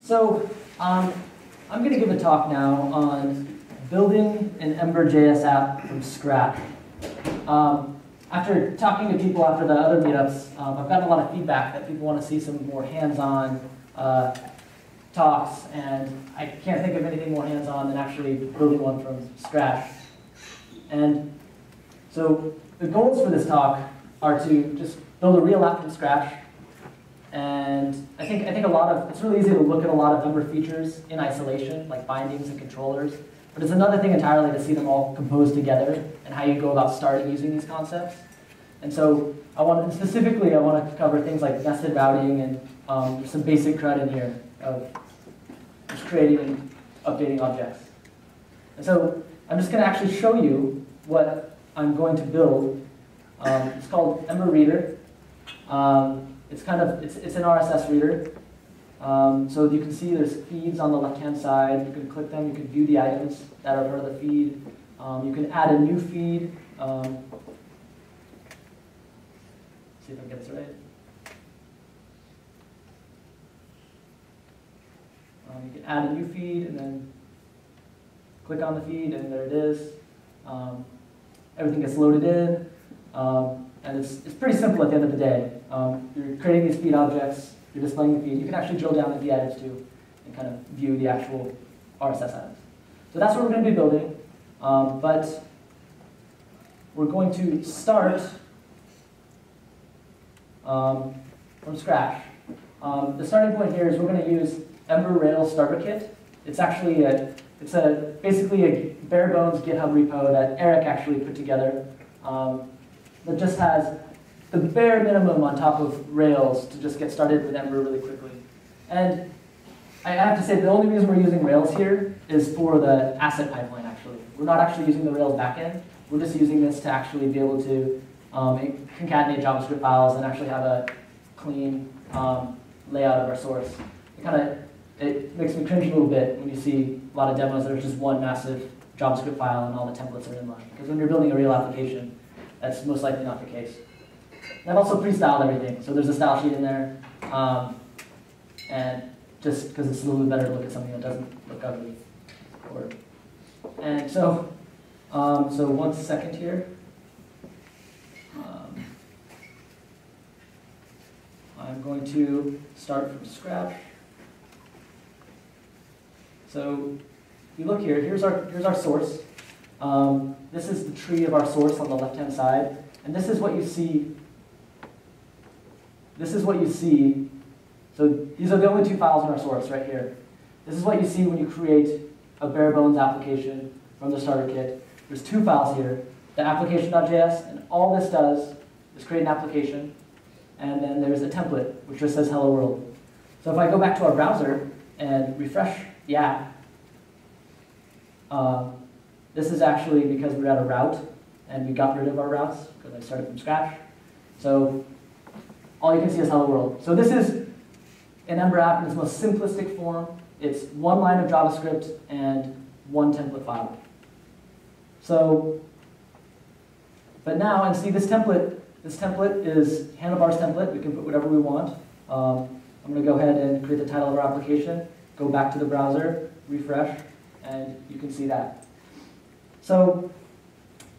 So I'm going to give a talk now on building an Ember JS app from scratch. After talking to people after the other meetups, I've gotten a lot of feedback that people want to see some more hands-on talks, and I can't think of anything more hands-on than actually building one from scratch. And so the goals for this talk are to just build a real app from scratch. And I think it's really easy to look at a lot of Ember features in isolation, like bindings and controllers. But it's another thing entirely to see them all composed together and how you go about starting using these concepts. And so specifically, I want to cover things like nested routing and there's some basic CRUD in here of just creating and updating objects. And so I'm just going to actually show you what I'm going to build. It's called Ember Reader. It's an RSS reader. So you can see there's feeds on the left-hand side. You can click them. You can view the items that are part of the feed. You can add a new feed. See if I get this right. You can add a new feed and then click on the feed, and there it is. Everything gets loaded in. And it's pretty simple at the end of the day. You're creating these feed objects, you're displaying the feed. You can actually drill down into the items too and kind of view the actual RSS items. So that's what we're going to be building. But we're going to start from scratch. The starting point here is we're going to use Ember Rails Starter Kit. It's actually basically a bare bones GitHub repo that Erik actually put together. That just has the bare minimum on top of Rails to just get started with Ember really quickly. And I have to say, the only reason we're using Rails here is for the asset pipeline, actually. We're not actually using the Rails backend. We're just using this to actually be able to concatenate JavaScript files and actually have a clean layout of our source. It makes me cringe a little bit when you see a lot of demos that are just one massive JavaScript file and all the templates are inline. Because when you're building a real application, that's most likely not the case. And I've also pre-styled everything, so there's a style sheet in there, and just because it's a little bit better to look at something that doesn't look ugly. And so, so 1 second here. I'm going to start from scratch. So, if you look here, here's our source. This is the tree of our source on the left-hand side, and this is what you see. This is what you see. So these are the only two files in our source right here. This is what you see when you create a bare bones application from the starter kit. There's two files here, the application.js, and all this does is create an application, and then there's a template which just says hello world. So if I go back to our browser and refresh the app, this is actually because we're at a route, and we got rid of our routes because I started from scratch. So all you can see is hello world. So this is an Ember app in its most simplistic form. It's one line of JavaScript and one template file. So, but now, and see this template is Handlebar's template. We can put whatever we want. I'm going to go ahead and create the title of our application, go back to the browser, refresh, and you can see that. So,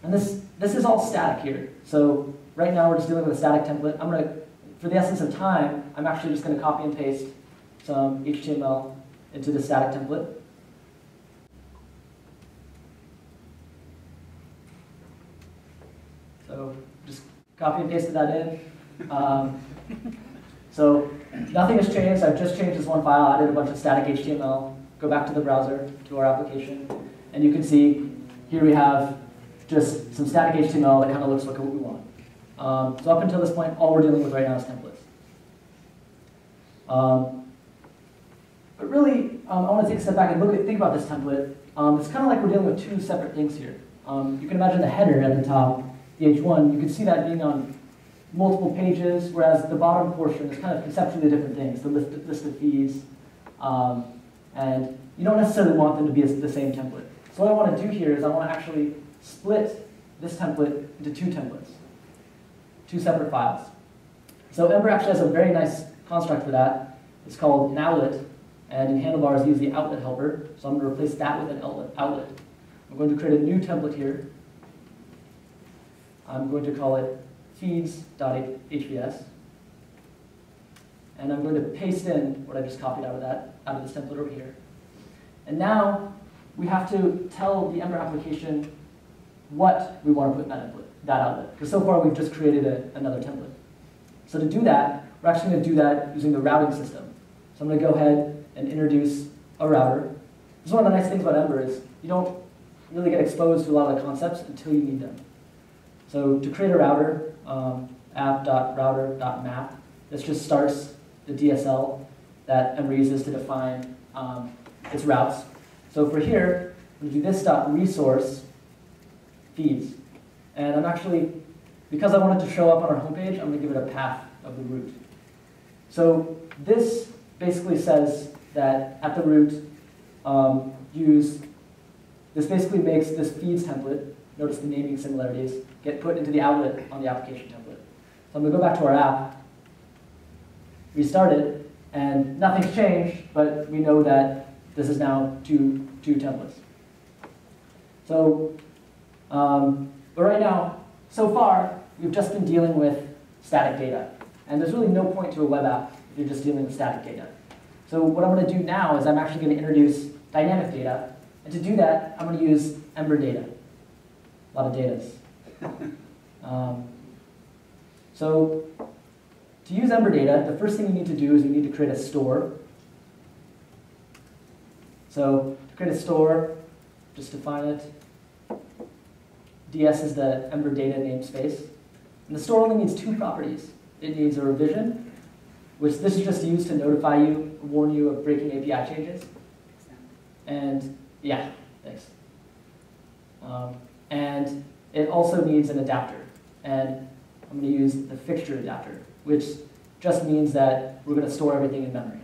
and this is all static here. So right now we're just dealing with a static template. I'm going to, for the essence of time, I'm actually just going to copy and paste some HTML into the static template. So just copy and pasted that in. So nothing has changed. I've just changed this one file, added a bunch of static HTML. Go back to the browser, to our application, and you can see here we have just some static HTML that kind of looks like what we want. So up until this point, all we're dealing with right now is templates. But really, I want to take a step back and think about this template. It's kind of like we're dealing with two separate things here. You can imagine the header at the top, the H1. You can see that being on multiple pages, whereas the bottom portion is kind of conceptually different things, the list of feeds. And you don't necessarily want them to be the same template. So what I want to do here is I want to actually split this template into two templates, two separate files. So Ember actually has a very nice construct for that. It's called an outlet. And in handlebars, use the outlet helper. So I'm going to replace that with an outlet. I'm going to create a new template here. I'm going to call it feeds.hvs. And I'm going to paste in what I just copied out of this template over here. And now we have to tell the Ember application what we want to put in that outlet. Because so far we've just created another template. So to do that, we're actually going to do that using the routing system. So I'm going to go ahead and introduce a router. This is one of the nice things about Ember is you don't really get exposed to a lot of the concepts until you need them. So to create a router, app.router.map, this just starts the DSL that Ember uses to define its routes. So for here, I'm going to do this.resource feeds. And I'm actually, because I want it to show up on our homepage, I'm going to give it a path of the root. So this basically says that at the root, this basically makes this feeds template, notice the naming similarities, get put into the outlet on the application template. So I'm going to go back to our app, restart it, and nothing's changed, but we know that this is now two templates. So, but right now, so far, we've just been dealing with static data. And there's really no point to a web app if you're just dealing with static data. So what I'm going to do now is I'm actually going to introduce dynamic data. And to do that, I'm going to use Ember data. A lot of datas. So to use Ember data, the first thing you need to do is you need to create a store. So to create a store, just define it. DS is the Ember data namespace. And the store only needs two properties. It needs a revision, which this is just used to notify you, warn you of breaking API changes. And yeah, thanks. And it also needs an adapter. And I'm going to use the fixture adapter, which just means that we're going to store everything in memory.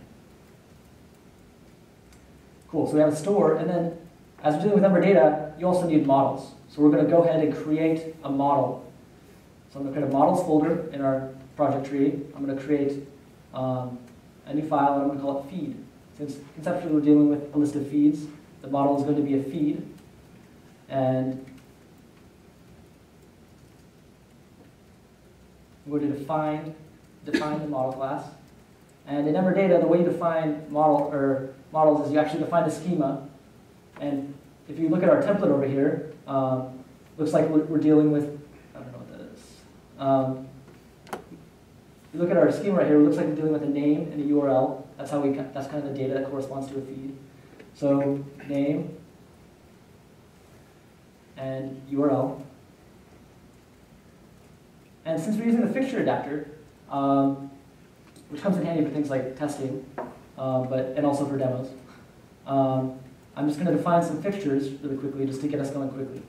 Cool, so we have a store, and then as we're dealing with Ember data, you also need models. So we're going to go ahead and create a model. So I'm going to create a models folder in our project tree. I'm going to create a new file, and I'm going to call it feed. Since conceptually we're dealing with a list of feeds, the model is going to be a feed. And I'm going to define the model class. And in Ember data, the way you define models is you actually define the schema. And if you look at our template over here, looks like we're dealing with, I don't know what that is. If you look at our schema right here, it looks like we're dealing with a name and a URL. That's kind of the data that corresponds to a feed. So name and URL. And since we're using the fixture adapter, which comes in handy for things like testing, and also for demos, I'm just going to define some fixtures really quickly just to get us going quickly.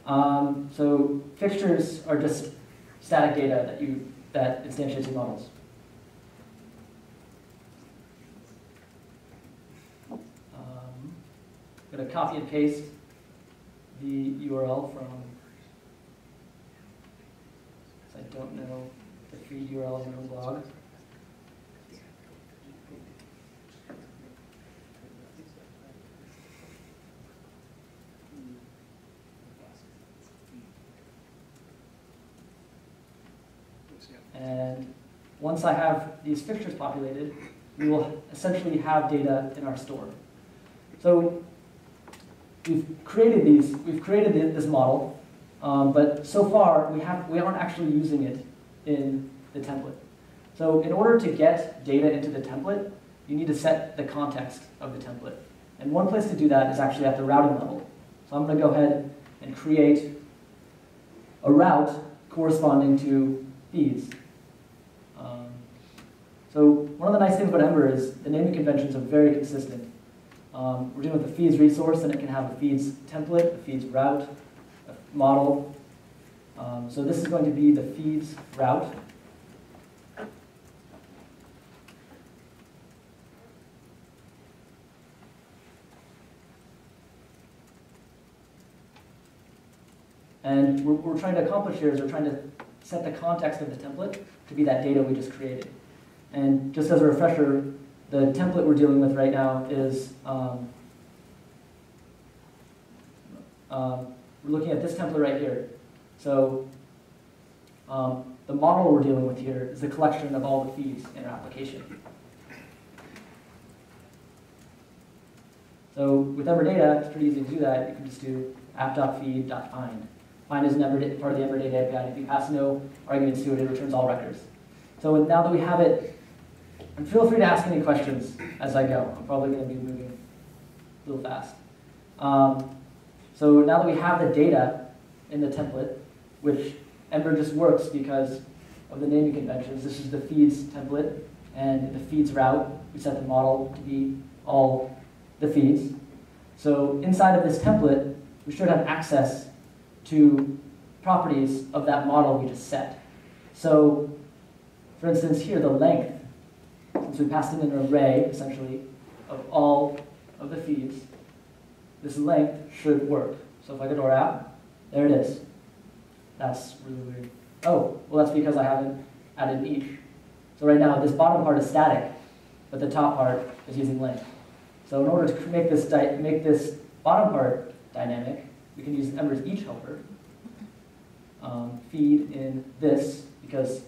So fixtures are just static data that instantiates your models. I'm going to copy and paste the URL from, because I don't know the feed URL in my own blog. And once I have these fixtures populated, we will essentially have data in our store. So we've created this model, but so far we aren't actually using it in the template. So in order to get data into the template, you need to set the context of the template. And one place to do that is actually at the routing level. So I'm going to go ahead and create a route corresponding to feeds. So one of the nice things about Ember is the naming conventions are very consistent. We're dealing with a feeds resource, and it can have a feeds template, a feeds route, a model. So this is going to be the feeds route. And what we're trying to accomplish here is we're trying to set the context of the template to be that data we just created. And just as a refresher, the template we're dealing with right now is we're looking at this template right here. So the model we're dealing with here is the collection of all the feeds in our application. So with Ember Data, it's pretty easy to do that. You can just do app.feed.find. Find is part of the Ember Data API. If you pass no arguments to it, it returns all records. So now that we have it, and feel free to ask any questions as I go. I'm probably going to be moving a little fast. So now that we have the data in the template, which Ember just works because of the naming conventions. This is the feeds template, and the feeds route, we set the model to be all the feeds. So inside of this template, we should have access to properties of that model we just set. So for instance here, the length, since we passed in an array, essentially, of all of the feeds, this length should work. So if I go to our app, there it is. That's really weird. Oh, well that's because I haven't added each. So right now, this bottom part is static, but the top part is using length. So in order to make this bottom part dynamic, we can use Ember's each helper, feed in this, because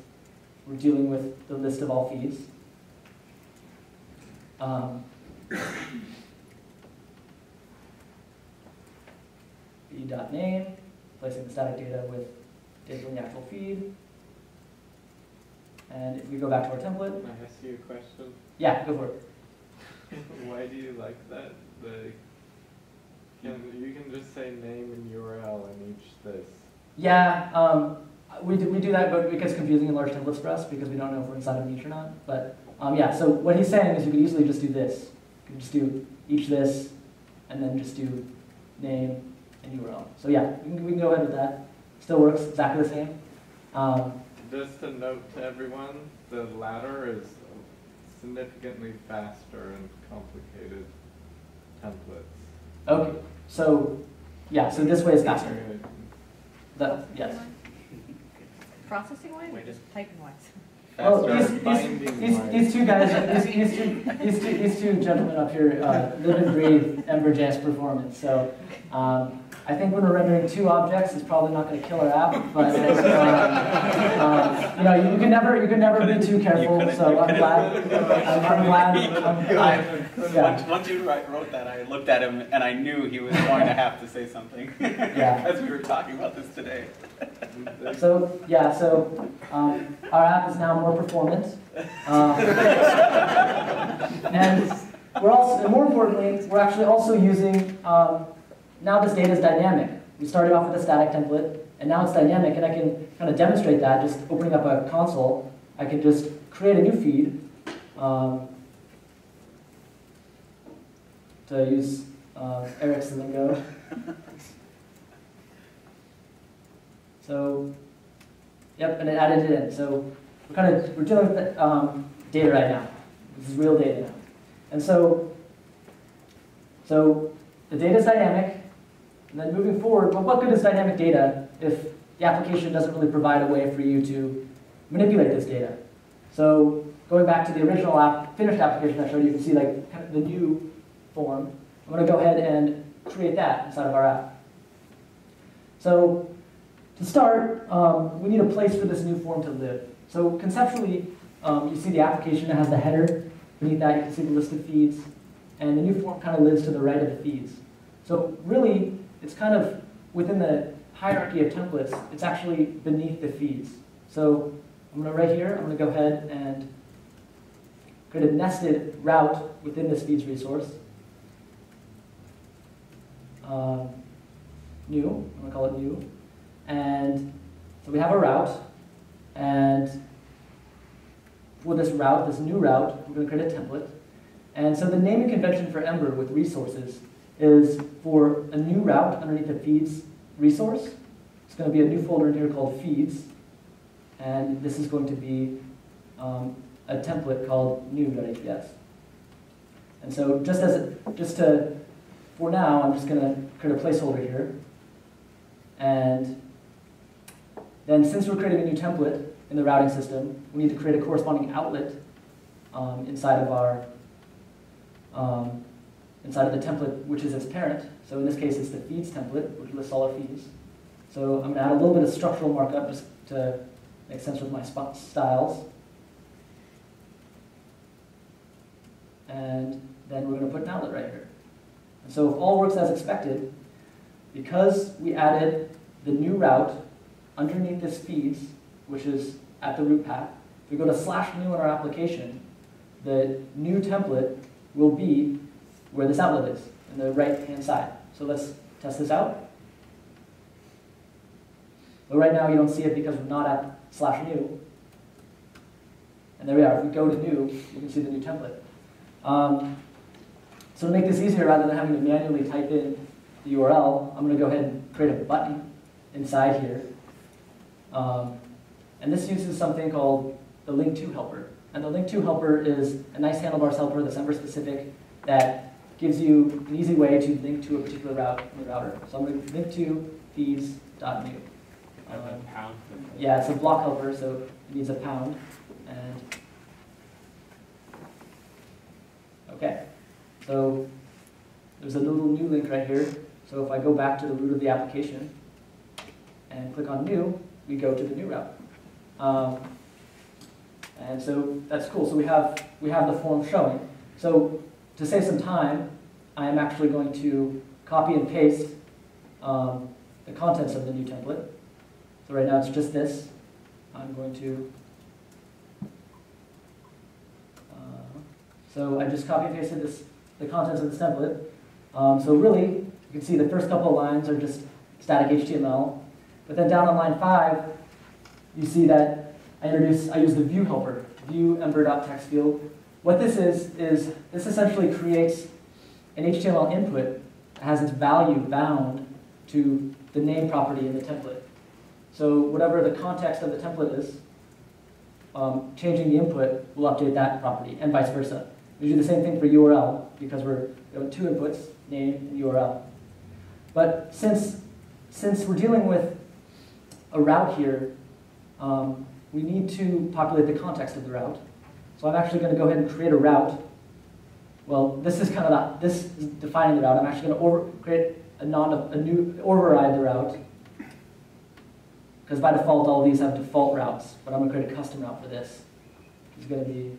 we're dealing with the list of all feeds. Feed.name, replacing the static data with data from the actual feed. And if we go back to our template. Can I ask you a question? Yeah, go for it. Why do you like that? You can just say name and URL in each this. Yeah, we do that, but it gets confusing in large templates for us because we don't know if we're inside of an each or not. But yeah, so what he's saying is you could easily just do this. You could just do each this, and then just do name and URL. So yeah, we can go ahead with that. Still works exactly the same. Just a note to everyone, the latter is significantly faster and complicated templates. Okay, so yeah, so this way is faster. Yes. Processing wise or just typing wise? Well, these two guys, these two gentlemen up here live and breathe Ember.js performance. So I think when we're rendering two objects, it's probably not going to kill our app. But you know, you can never be too careful. So I'm glad. Yeah. Once you wrote that, I looked at him and I knew he was going to have to say something. Yeah. As we were talking about this today. So yeah, so our app is now more performant, and we're also, and more importantly, we're actually also using. Now this data is dynamic. We started off with a static template, and now it's dynamic, and I can kind of demonstrate that just opening up a console. I can just create a new feed to use Erik's lingo. So, yep, and it added it in. So we're dealing with data right now. This is real data now, and so the data is dynamic. And then moving forward, well, what good is dynamic data if the application doesn't really provide a way for you to manipulate this data? So going back to the original finished application I showed you, can see like kind of the new form. I'm going to go ahead and create that inside of our app. So to start, we need a place for this new form to live. So conceptually, you see the application that has the header. Beneath that, you can see the list of feeds. And the new form kind of lives to the right of the feeds. So really, it's kind of within the hierarchy of templates, it's actually beneath the feeds. So I'm going to, right here, I'm going to go ahead and create a nested route within this feeds resource. New, I'm going to call it new. And so we have a route, and for this route, this new route, we're going to create a template. And so the naming convention for Ember with resources is for a new route underneath the feeds resource. It's going to be a new folder in here called feeds. And this is going to be a template called new.hbs. And so for now, I'm just going to create a placeholder here. And then since we're creating a new template in the routing system, we need to create a corresponding outlet inside of our inside of the template, which is its parent. So in this case, it's the feeds template, which lists all our feeds. So I'm going to add a little bit of structural markup just to make sense with my styles. And then we're going to put an outlet right here. And so if all works as expected, because we added the new route underneath this feeds, which is at the root path, if we go to /new in our application, the new template will be where this outlet is, in the right-hand side. So let's test this out. But right now you don't see it because we're not at /new. And there we are. If we go to new, you can see the new template. So to make this easier, rather than having to manually type in the URL, I'm going to go ahead and create a button inside here. And this uses something called the link to helper. And the link to helper is a nice handlebars helper that's Ember specific that gives you an easy way to link to a particular route in the router. So I'm going to link to feeds.new. Yeah, it's a block helper, so it needs a pound. And okay, so there's a little new link right here. So if I go back to the root of the application and click on new, we go to the new route. And so that's cool. So we have the form showing. So to save some time, I am actually going to copy and paste the contents of the new template. So right now it's just this. I'm going to, so I just copy and pasted the contents of this template. So really, you can see the first couple of lines are just static HTML. But then down on line 5, you see that I use the view helper, view ember.text field. What this is this essentially creates an HTML input that has its value bound to the name property in the template. So whatever the context of the template is, changing the input will update that property, and vice versa. We do the same thing for URL, because we have 2 inputs, name and URL. But since we're dealing with a route here, we need to populate the context of the route. So I'm actually going to go ahead and create a route. Well, this is this is defining the route. I'm actually going to create override the route. Because by default, all of these have default routes. But I'm going to create a custom route for this. It's going to be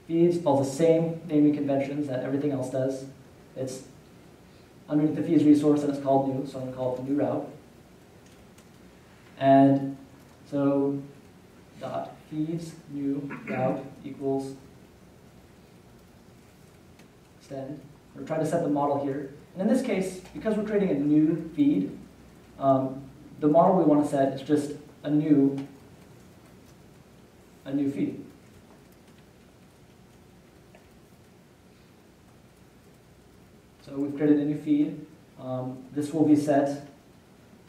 feeds, follows the same naming conventions that everything else does. It's underneath the feeds resource, and it's called new, so I'm going to call it the new route. And so dot feeds new route equals extend. We're trying to set the model here. And in this case, because we're creating a new feed, the model we want to set is just a new feed. So we've created a new feed. This will be set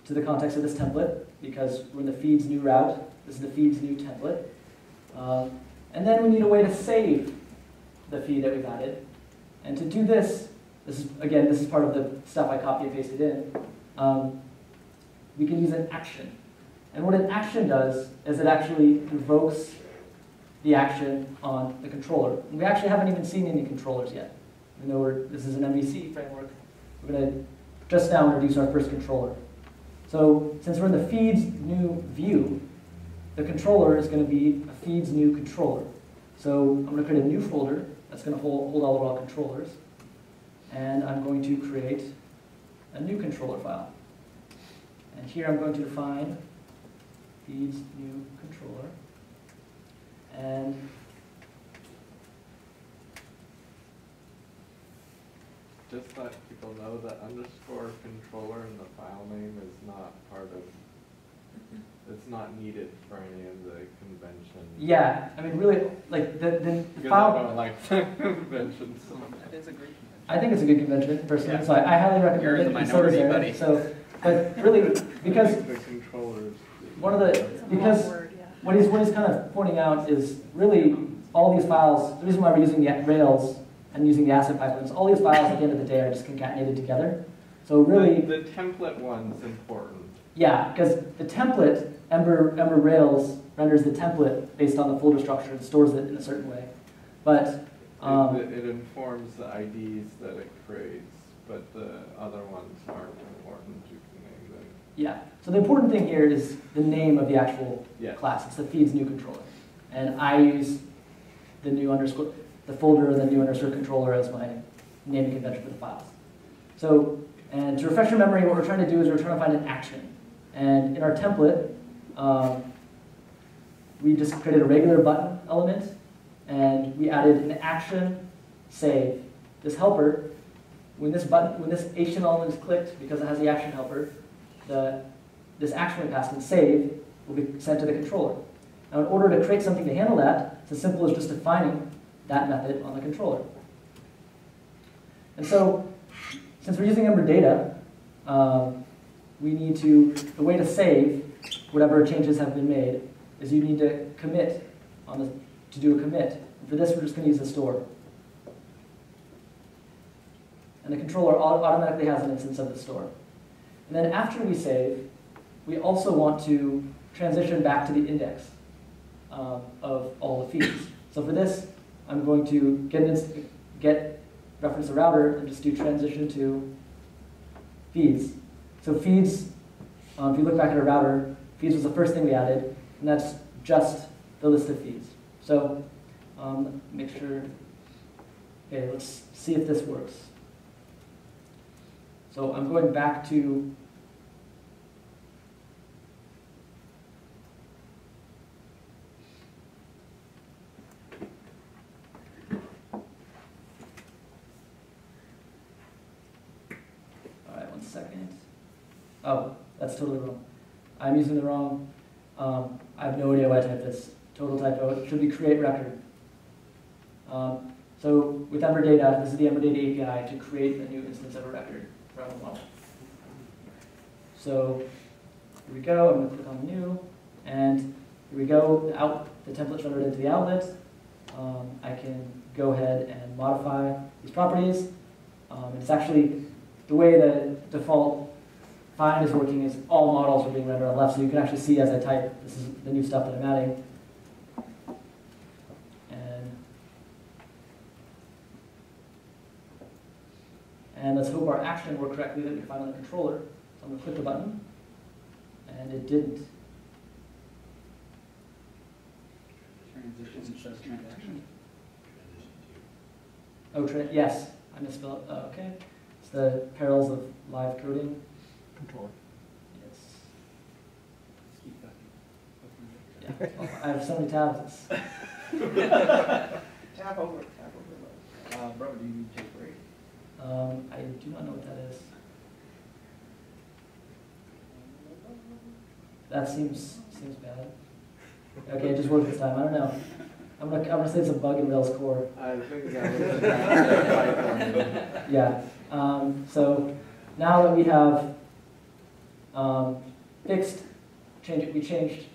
to the context of this template because we're in the feeds new route. This is the feeds new template. And then we need a way to save the feed that we've added. And to do this, this is part of the stuff I copy and pasted in. We can use an action. And what an action does is it actually invokes the action on the controller. And we actually haven't even seen any controllers yet. Even though this is an MVC framework, we're going to just now introduce our first controller. So since we're in the feeds new view, the controller is going to be a feeds new controller. So I'm going to create a new folder that's going to hold all of our controllers. And I'm going to create a new controller file. And here I'm going to define feeds new controller. And just let people know that underscore controller in the file name is not part of, it's not needed for any of the conventions. yeah, I mean really, like the Because file. I don't like the conventions. That is a great convention. I think it's a good convention, personally, Yeah. so I highly recommend You're it. in the and so minority, does Erik. buddy. So, but really, because the controllers. one of the, It's a long because word, yeah. what he's kind of pointing out is really all these files, the reason why we're using the Rails and using the asset pipelines, all these files at the end of the day are just concatenated together. So really, The template one's important. yeah, because the template, Ember Rails renders the template based on the folder structure and stores it in a certain way. But It informs the IDs that it creates, but the other ones aren't important. You can name them. Yeah, so the important thing here is the name of the actual Yes. class. It's the feeds new controller. And I use the new underscore, the folder, the new underscore controller as my naming convention for the files. So, and to refresh your memory, what we're trying to do is we're trying to find an action. And in our template, we just created a regular button element, and we added an action save. This helper, when this HTML element is clicked, because it has the action helper, this action we passed in save will be sent to the controller. Now, in order to create something to handle that, it's as simple as just defining that method on the controller. And so, since we're using Ember data, we need to, the way to save whatever changes have been made is you need to commit to do a commit. And for this, we're just going to use the store. And the controller automatically has an instance of the store. And then after we save, we also want to transition back to the index of all the feeds. So for this, I'm going to get reference the router and just do transition to feeds. So feeds, if you look back at our router, feeds was the first thing we added, and that's just the list of feeds. So make sure, okay, let's see if this works. So I'm going back to second. Oh, that's totally wrong. I'm using the wrong, I have no idea why I typed this. Total typo. It should be create record. So with Ember data, this is the Ember data API to create a new instance of a record for our model. So here we go. I'm going to click on new, and here we go. The template's rendered into the outlet. I can go ahead and modify these properties. It's actually the way the default find is working is all models are being rendered on the left, so you can actually see as I type, this is the new stuff that I'm adding. And let's hope our action worked correctly that we find on the controller. So I'm going to click the button, and it didn't. Transition shows transaction. Oh, yes, I misspelled. Okay. It's the perils of live coding. Controller. Yes. Keep that. Yeah. I have so many tabs. Tab over. Bro, do you need to take a break? I do not know what that is. That seems bad. Okay, it just worked this time. I don't know. I'm gonna say it's a bug in Rails core. I think that was a Yeah. So now that we have we changed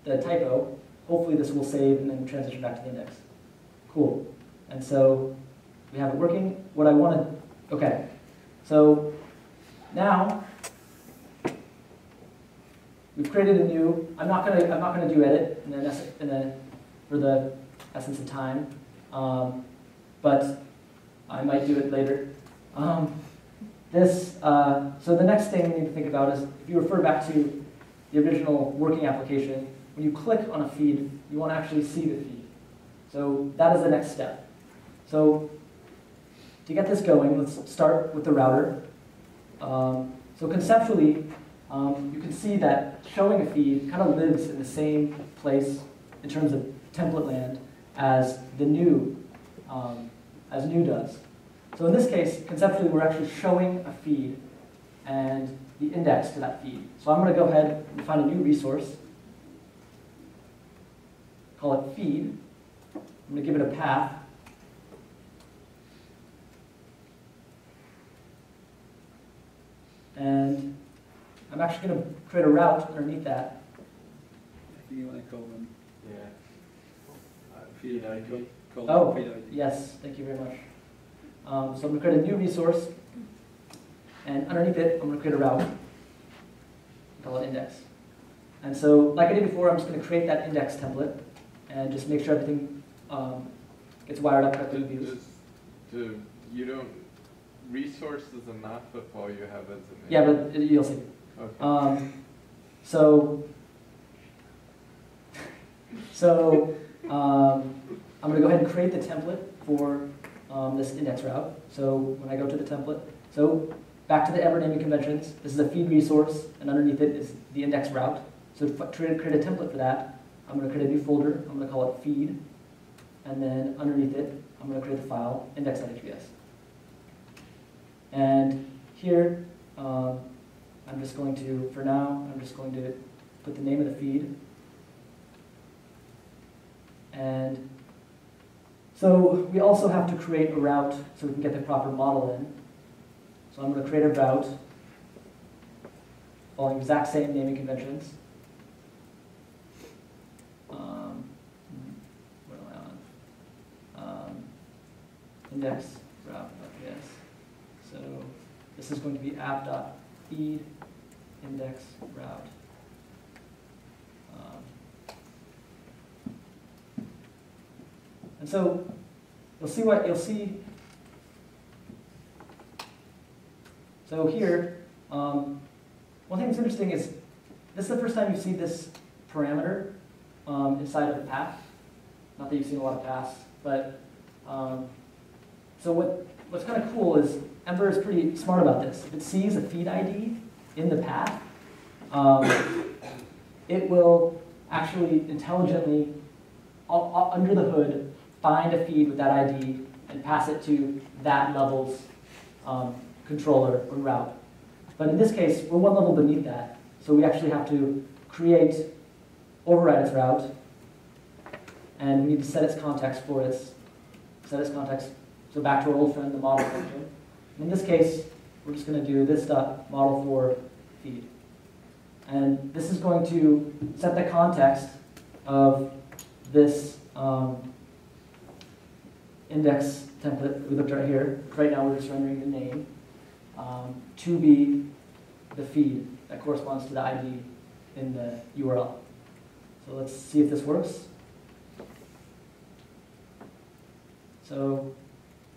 the typo. Hopefully this will save and then transition back to the index. Cool. And so we have it working. What I want to, okay. So now we've created a new. I'm not gonna do edit for the essence of time, but I might do it later. So the next thing we need to think about is if you refer back to the original working application, when you click on a feed, you want to actually see the feed. So that is the next step. So to get this going, let's start with the router. So conceptually, you can see that showing a feed kind of lives in the same place in terms of template land as the new does. So in this case, conceptually, we're actually showing a feed and the index to that feed. So I'm going to go ahead and find a new resource, call it feed. I'm going to give it a path. And I'm actually going to create a route underneath that. I think you want to call them. Yeah. Feed ID. Oh, yes, thank you very much. So I'm going to create a new resource, and underneath it, I'm going to create a route. Call it index. And so, like I did before, I'm just going to create that index template and just make sure everything it's wired up correctly with views. You don't, resource is enough if all you have is an image? Yeah, but you'll see. Okay. I'm going to go ahead and create the template for this index route. So when I go to the template, so back to the Ember naming conventions, this is a feed resource, and underneath it is the index route. So to create a template for that, I'm going to create a new folder. I'm going to call it feed, and then underneath it, I'm going to create the file index.hbs. And here, I'm just going to, for now, I'm just going to put the name of the feed. And so we also have to create a route so we can get the proper model in. So I'm going to create a route following the exact same naming conventions. What am I on? Index route.js. So this is going to be app.feed index route. And so you'll see. So here, one thing that's interesting is this is the first time you see this parameter inside of the path. Not that you've seen a lot of paths, but so what's kind of cool is Ember is pretty smart about this. If it sees a feed ID in the path, it will actually intelligently, under the hood, find a feed with that ID and pass it to that level's controller or route. But in this case, we're one level beneath that, so we actually have to override its route, and we need to set its context for so back to our old friend, the model function. In this case, we're just going to do this model for feed. And this is going to set the context of this index template we looked at here. Right now we're just rendering the name to be the feed that corresponds to the ID in the URL. So let's see if this works. So,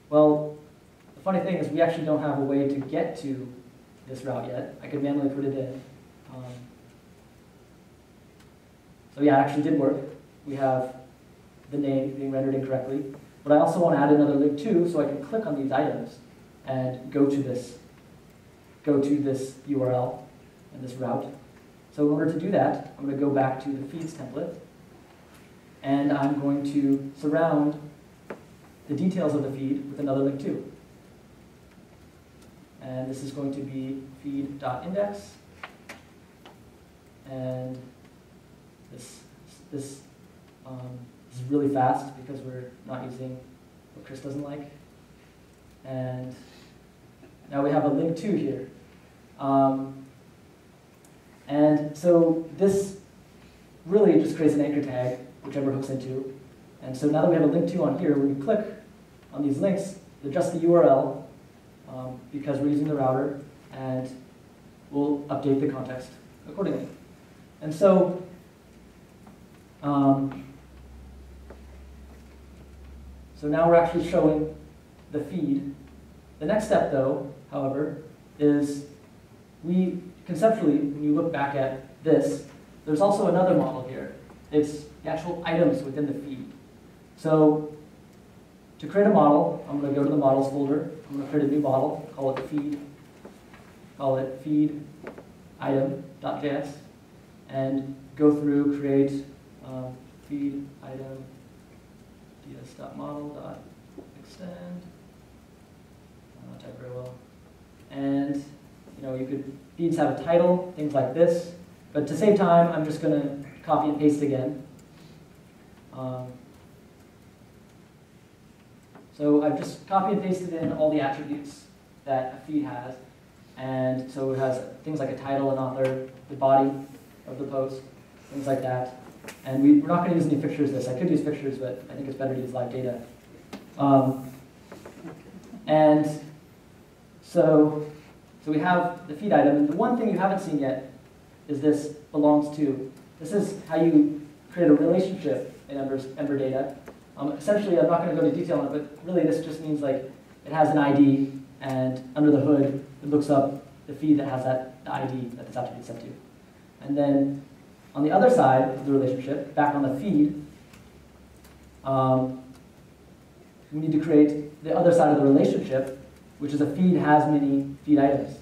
well, the funny thing is we actually don't have a way to get to this route yet. I could manually put it in. So yeah, it actually did work. We have the name being rendered incorrectly. But I also want to add another link too, so I can click on these items and go to this URL and this route. So in order to do that, I'm going to go back to the feeds template, and I'm going to surround the details of the feed with another link too. And this is going to be feed.index, and this is really fast because we're not using what Chris doesn't like. And now we have a link to here. And so this really just creates an anchor tag, whichever hooks into. And so now that we have a link to on here, when we click on these links, they're just the URL because we're using the router, and we'll update the context accordingly. And so, so now we're actually showing the feed. The next step, though, however, is conceptually, when you look back at this, there's also another model here. It's the actual items within the feed. So to create a model, I'm going to go to the models folder. I'm going to create a new model, call it feed item.js, and go through, create feed item ds.model.extend. Not type very well. And feeds have a title, things like this. But to save time, I'm just going to copy and paste again. So I've just copy and pasted in all the attributes that a feed has. And so it has things like a title, an author, the body of the post, things like that. And we're not going to use any fixtures this. I could use fixtures, but I think it's better to use live data. And so we have the feed item. And the one thing you haven't seen yet is this belongs to. This is how you create a relationship in Ember data. Essentially, I'm not going to go into detail on it, but really this just means like it has an ID, and under the hood, it looks up the feed that has that ID that this attribute is set to. And then on the other side of the relationship, back on the feed, we need to create the other side of the relationship, which is a feed has many feed items.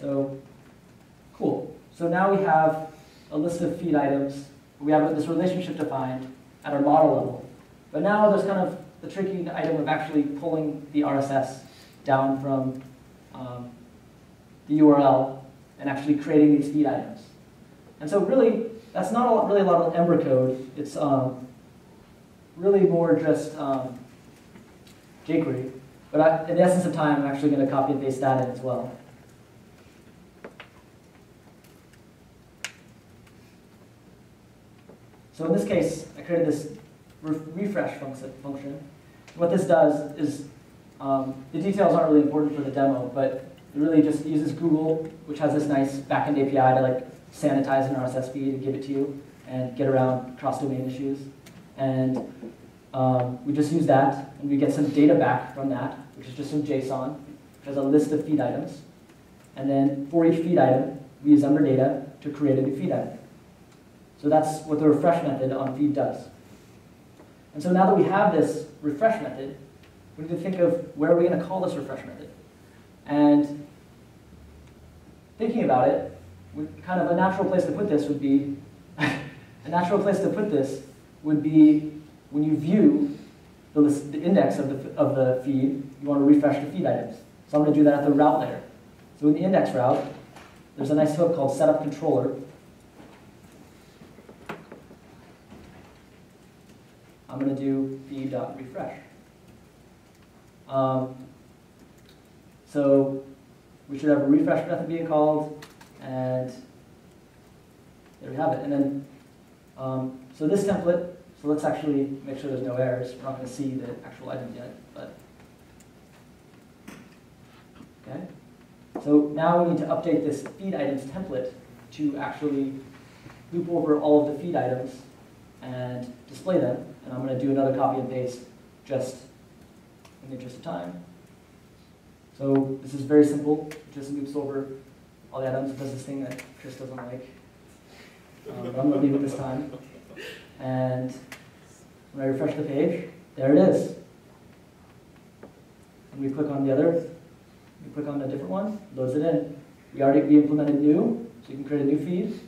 So, cool. So now we have a list of feed items. We have this relationship defined at our model level. But now there's kind of the tricky item of actually pulling the RSS down from the URL and actually creating these feed items. And so really, that's not really a lot of Ember code. It's really more just jQuery. But in the essence of time, I'm actually going to copy and paste that in as well. So in this case, I created this refresh function. What this does is, the details aren't really important for the demo, but it really just uses Google, which has this nice backend API to like sanitize an RSS feed and give it to you and get around cross-domain issues. And we just use that, and we get some data back from that, which is just some JSON, which has a list of feed items. And then for each feed item, we use Ember data to create a new feed item. So that's what the refresh method on feed does. And so now that we have this refresh method, we need to think of where are we going to call this refresh method. And thinking about it, kind of a natural place to put this would be, when you view the index of the feed, you want to refresh the feed items. So I'm going to do that at the route layer. So in the index route, there's a nice hook called setup controller. I'm going to do feed.refresh. So we should have a refresh method being called, and there we have it. And then, so this template, so let's actually make sure there's no errors. We're not going to see the actual item yet, but okay. So now we need to update this feed items template to actually loop over all of the feed items and display them. And I'm going to do another copy and paste just in the interest of time. So this is very simple. It just loops over all the items. It does this thing that Chris doesn't like. But I'm going to leave it this time. And when I refresh the page, there it is. And we click on the other. We click on a different one, loads it in. We implemented new, so you can create a new feed.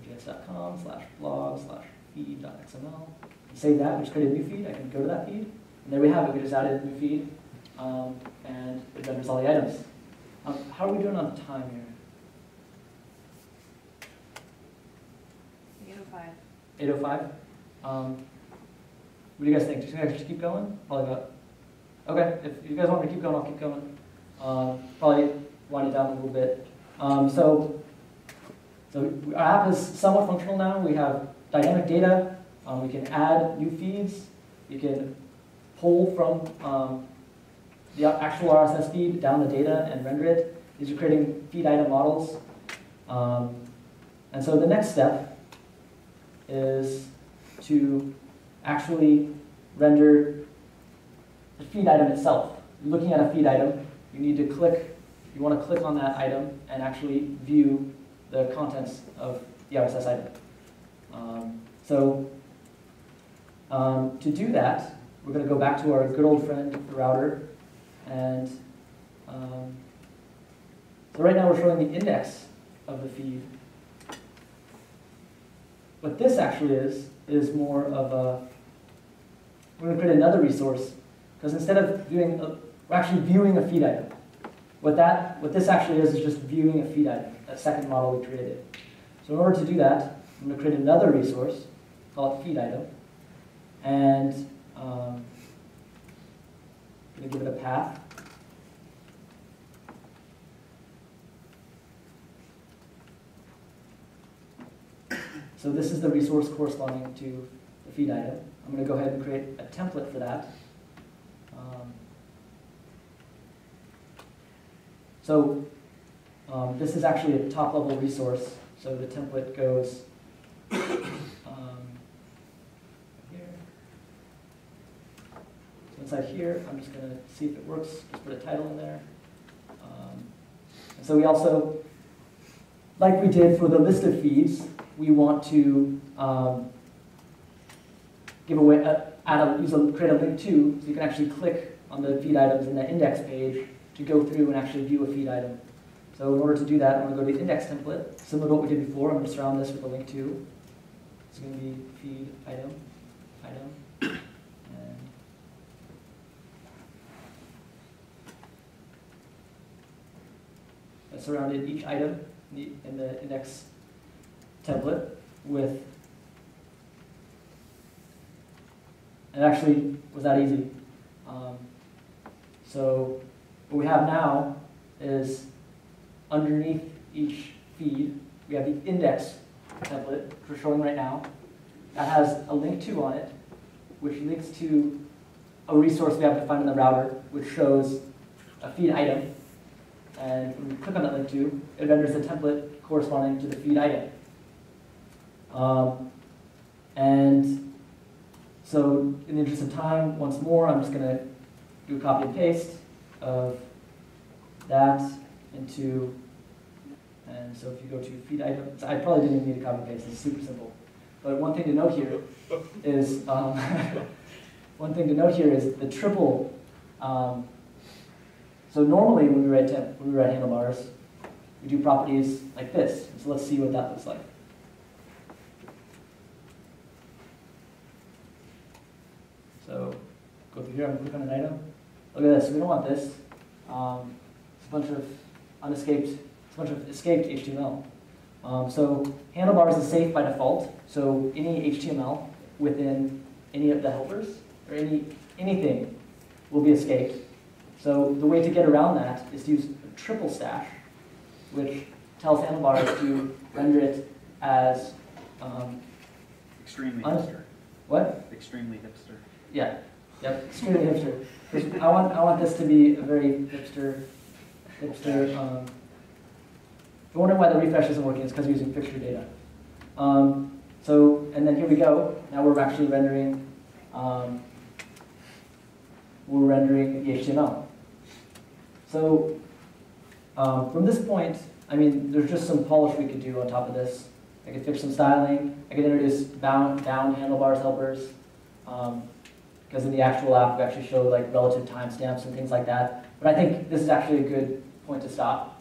js.com/blog/feed.xml. Save that, we just created a new feed. I can go to that feed. And there we have it. We just added a new feed, and it renders all the items. How are we doing on time here? 8:05. 8:05? What do you guys think? Do you guys just keep going? Probably not. Okay, if you guys want me to keep going, I'll keep going. Probably wind it down a little bit. So our app is somewhat functional now. We have dynamic data. We can add new feeds. You can pull from the actual RSS feed down the data and render it. These are creating feed item models. And so the next step is to actually render the feed item itself. You're looking at a feed item. You need to click. You want to click on that item and actually view the contents of the RSS item. To do that, we're going to go back to our good old friend, the router. And so right now we're showing the index of the feed. What this actually is more of a, we're going to create another resource, because instead of doing, we're actually viewing a feed item. What this actually is just viewing a feed item, that second model we created. So in order to do that, I'm going to create another resource, call it feed item, and I'm going to give it a path. So this is the resource corresponding to the feed item. I'm going to go ahead and create a template for that. So this is actually a top-level resource. So the template goes here. So inside here, I'm just going to see if it works. Just put a title in there. And so we also, like we did for the list of feeds, we want to give away, create a link to, so you can actually click on the feed items in the index page to go through and actually view a feed item. So in order to do that, I'm going to go to the index template, similar to what we did before. I'm going to surround this with a link to. It's going to be feed item, and I surrounded each item in the index template with, it actually was that easy. So what we have now is underneath each feed, we have the index template, which we're showing right now. That has a link to on it, which links to a resource we have defined in the router, which shows a feed item. And when we click on that link to, it renders the template corresponding to the feed item. And so in the interest of time, once more, I'm just going to do a copy and paste of that into, and so if you go to feed items, I probably didn't even need a copy and paste, it's super simple. But one thing to note here is, the triple, so normally when we write handlebars, we do properties like this. So let's see what that looks like. So go through here and click on an item. Look at this. We don't want this. It's a bunch of escaped HTML. So handlebars is safe by default. So any HTML within any of the helpers or anything will be escaped. So the way to get around that is to use a triple stash, which tells handlebars to render it as extremely hipster. What? Extremely hipster. Yeah. Yep. Extremely hipster. 'Cause I want this to be a very hipster. If you're wondering why the refresh isn't working, it's because we're using fixture data. And then here we go. Now we're actually rendering. We're rendering the HTML. So from this point, I mean, there's just some polish we could do on top of this. I could fix some styling. I could introduce down handlebars helpers. Because in the actual app, we actually show like relative timestamps and things like that. But I think this is actually a good point to stop.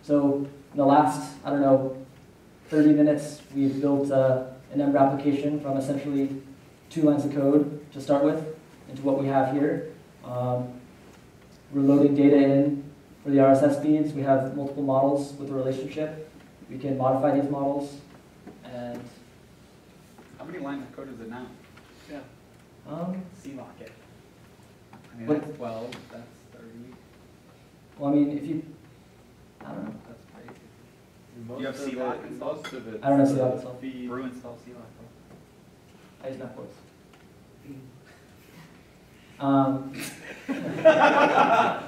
So in the last, 30 minutes, we've built an Ember application from essentially 2 lines of code to start with into what we have here. We're loading data in for the RSS feeds. We have multiple models with a relationship. We can modify these models. And how many lines of code is it now? Yeah. C-lock it. I mean, What? that's 12, that's 30. well, I mean, if you, I don't know. That's crazy. Most You have of C-lock it- installed? Most of it. I don't know C-lock installed. Brew install C-lock. I use MacBooks.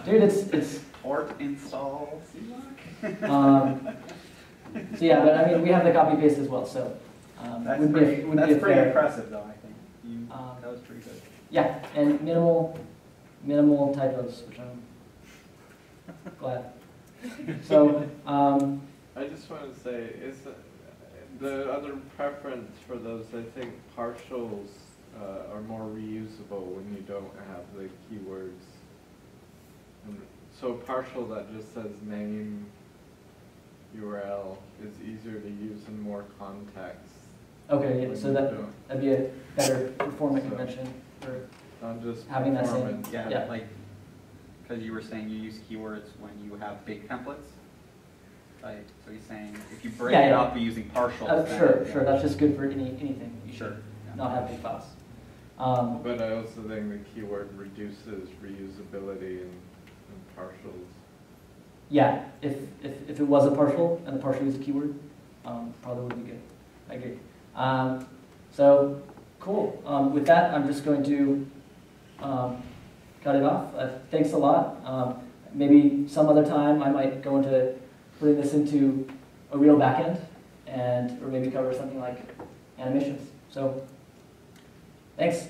Dude, it's Port install C-lock? so yeah, but I mean, we have the copy paste as well, so That's wouldn't pretty, be that's a pretty fair. impressive though, I think. That was pretty good. Yeah, and minimal typos, which I'm glad. So I just want to say, is the other preference for those, I think partials are more reusable when you don't have the keywords. So a partial that just says name, URL is easier to use in more context. okay, yeah, when so you that'd don't. be a better performant So- convention for Not just having that same- performance. Yeah, Yeah. like, because you were saying you use keywords when you have big templates. Like, so you're saying if you break Yeah, it yeah. up using partials. then- sure. That's just good for anything. You Sure. should Yeah. not have big files. But I also think the keyword reduces reusability and partials. Yeah, if it was a partial and the partial used a keyword, probably would be good. I agree. So cool. With that, I'm just going to cut it off. Thanks a lot. Maybe some other time I might go into putting this into a real backend, or maybe cover something like animations. So, thanks.